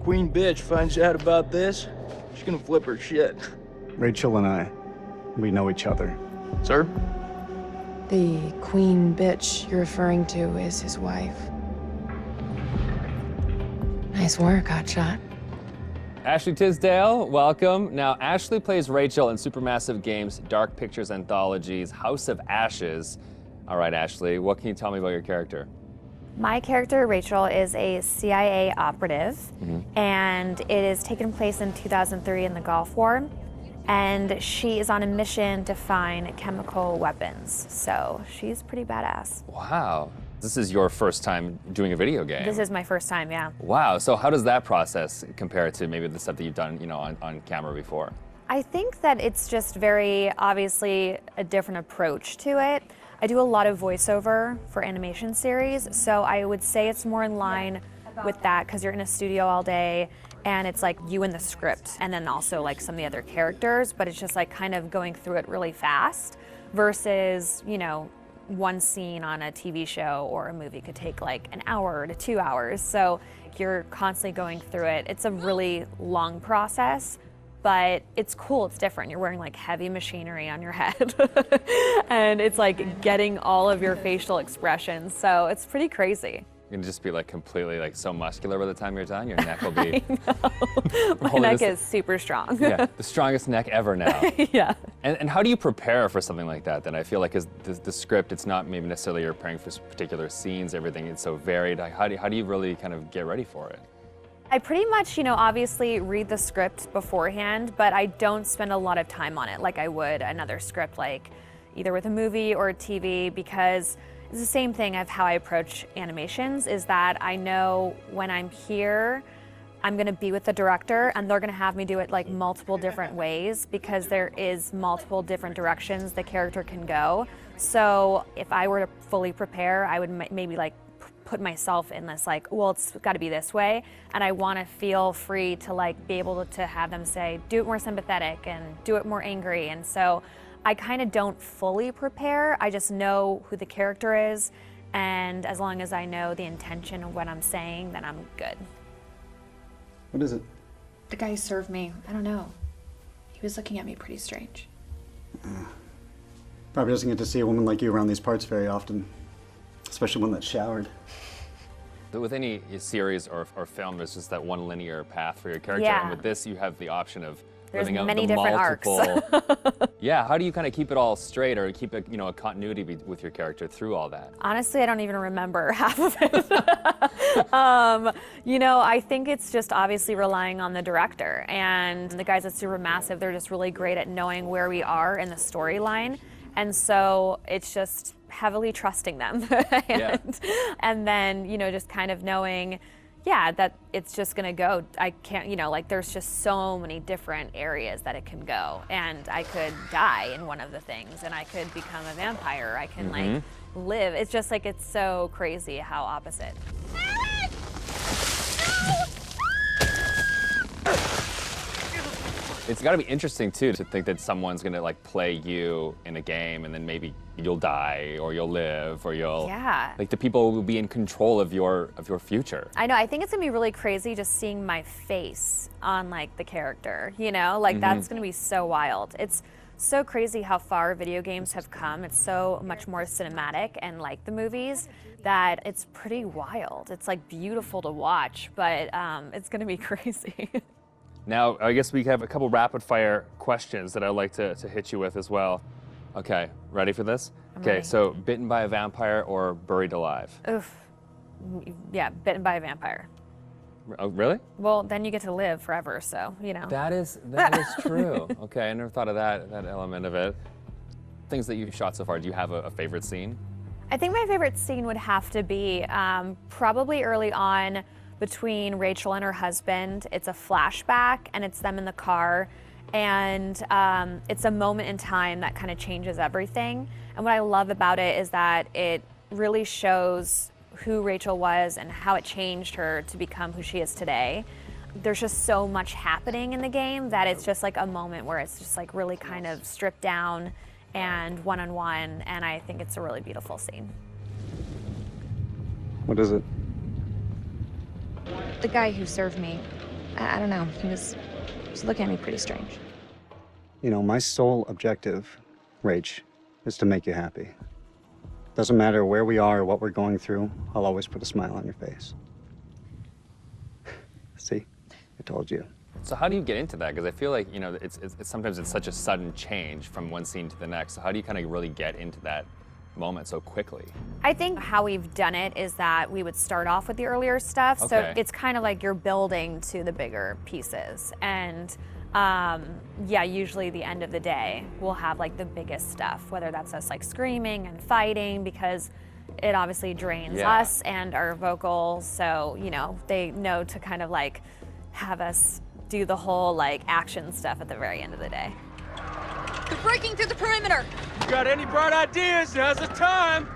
queen bitch finds out about this, she's gonna flip her shit. Rachel and I, we know each other. Sir? The queen bitch you're referring to is his wife. Nice work, hotshot. Ashley Tisdale, welcome. Now, Ashley plays Rachel in Supermassive Games' Dark Pictures Anthology's House of Ashes. All right, Ashley, what can you tell me about your character? My character, Rachel, is a CIA operative, and it is taken place in 2003 in the Gulf War, and she is on a mission to find chemical weapons, so she's pretty badass. Wow. This is your first time doing a video game. This is my first time, yeah. Wow, so how does that process compare to maybe the stuff that you've done, on camera before? I think that it's just very obviously a different approach to it. I do a lot of voiceover for animation series, so I would say it's more in line with that because you're in a studio all day and it's like you and the script and then also like some of the other characters, but it's just like kind of going through it really fast versus, one scene on a TV show or a movie could take like an hour to 2 hours. So you're constantly going through it. It's a really long process, but it's cool, it's different. You're wearing like heavy machinery on your head and it's like getting all of your facial expressions. So it's pretty crazy. You're gonna just be like completely like so muscular by the time you're done. Your neck will be. My neck is super strong. Yeah, the strongest neck ever now. Yeah. And how do you prepare for something like that? Then I feel like the script, it's not maybe necessarily you're preparing for particular scenes. Everything is so varied. Like, how do you really kind of get ready for it? I pretty much, obviously read the script beforehand, but I don't spend a lot of time on it like I would another script, like either with a movie or a TV, because it's the same thing of how I approach animations, is that I know when I'm here, I'm gonna be with the director and they're gonna have me do it like multiple different ways because there is multiple different directions the character can go. So if I were to fully prepare, I would maybe like put myself in this like, well, it's got to be this way, and I want to feel free to like be able to have them say, do it more sympathetic and do it more angry. And so I kind of don't fully prepare. I just know who the character is, and as long as I know the intention of what I'm saying, then I'm good. What is it? The guy who served me, I don't know. He was looking at me pretty strange. Probably doesn't get to see a woman like you around these parts very often. Especially one that's showered. With any series or film, there's just that one linear path for your character. Yeah. And with this, you have the option of There's living out many the different multiple. arcs. Yeah, how do you kind of keep it all straight or keep a, a continuity with your character through all that? Honestly, I don't even remember half of it. I think it's just obviously relying on the director, and the guys at Supermassive, they're just really great at knowing where we are in the storyline. And so it's just heavily trusting them. And then, just kind of knowing, that it's just gonna go. I can't, there's just so many different areas that it can go. And I could die in one of the things, and I could become a vampire. I can like live. It's just like, it's so crazy how opposite. It's got to be interesting too to think that someone's gonna like play you in a game and then maybe you'll die or you'll live or you'll like the people will be in control of your future. I know. I think it's gonna be really crazy just seeing my face on like the character. That's gonna be so wild. It's so crazy how far video games have come. It's so much more cinematic and like the movies that it's pretty wild. It's like beautiful to watch, but it's gonna be crazy. Now, I guess we have a couple rapid fire questions that I'd like to hit you with as well. Okay, ready for this? Okay, so bitten by a vampire or buried alive? Oof. Yeah, bitten by a vampire. Oh, really? Well, then you get to live forever, so, That is true. Okay, I never thought of that element of it. Things that you've shot so far, do you have a favorite scene? I think my favorite scene would have to be probably early on between Rachel and her husband. It's a flashback and it's them in the car, and it's a moment in time that kind of changes everything. And what I love about it is that it really shows who Rachel was and how it changed her to become who she is today. There's just so much happening in the game that it's just like a moment where it's just like really kind of stripped down and one-on-one, and I think it's a really beautiful scene. What is it? The guy who served me, I don't know. He was looking at me pretty strange. You know, my sole objective, Rach, is to make you happy. Doesn't matter where we are or what we're going through, I'll always put a smile on your face. See? I told you. So how do you get into that? Because I feel like, it's sometimes it's such a sudden change from one scene to the next. So how do you kind of really get into that moment so quickly? I think how we've done it is that we would start off with the earlier stuff. So Okay. it's kind of like you're building to the bigger pieces. And yeah, usually the end of the day, we'll have like the biggest stuff, whether that's us like screaming and fighting, because it obviously drains us and our vocals. So, they know to kind of like have us do the whole like action stuff at the very end of the day. They're breaking through the perimeter. You got any bright ideas? Now's the time.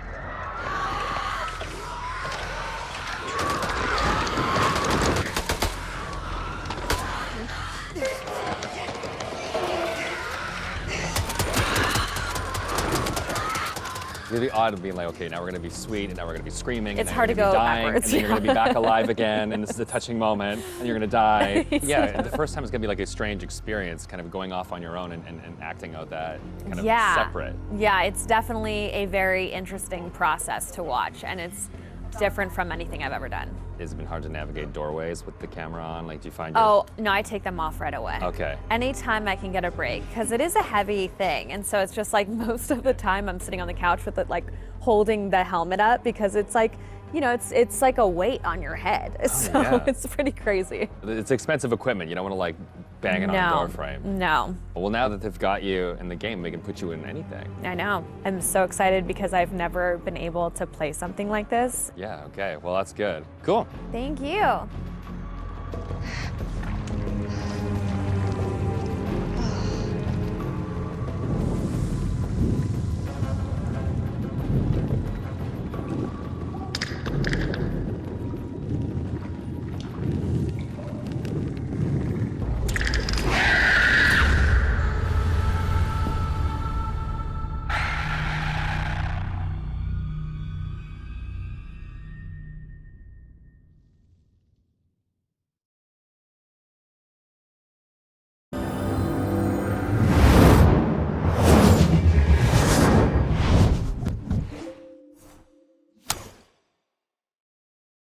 Really odd of being like, okay, now we're gonna be sweet, and now we're gonna be screaming. It's and then hard you're to gonna be go dying, backwards, and then you're gonna be back alive again, and this is a touching moment, and you're gonna die. Yeah, and the first time it's gonna be like a strange experience, kind of going off on your own and acting out that kind of separate. Yeah, it's definitely a very interesting process to watch, and it's different from anything I've ever done. Has it been hard to navigate doorways with the camera on? Like, do you find your... Oh, no, I take them off right away. Okay. Anytime I can get a break, because it is a heavy thing, and so it's just like most of the time I'm sitting on the couch with it, like holding the helmet up, because it's like, it's like a weight on your head. So yeah. it's pretty crazy. It's expensive equipment. You don't want to like bang it on a door frame. No. Well, now that they've got you in the game, they can put you in anything. I know. I'm so excited because I've never been able to play something like this. Yeah, okay. Well, that's good. Cool. Thank you.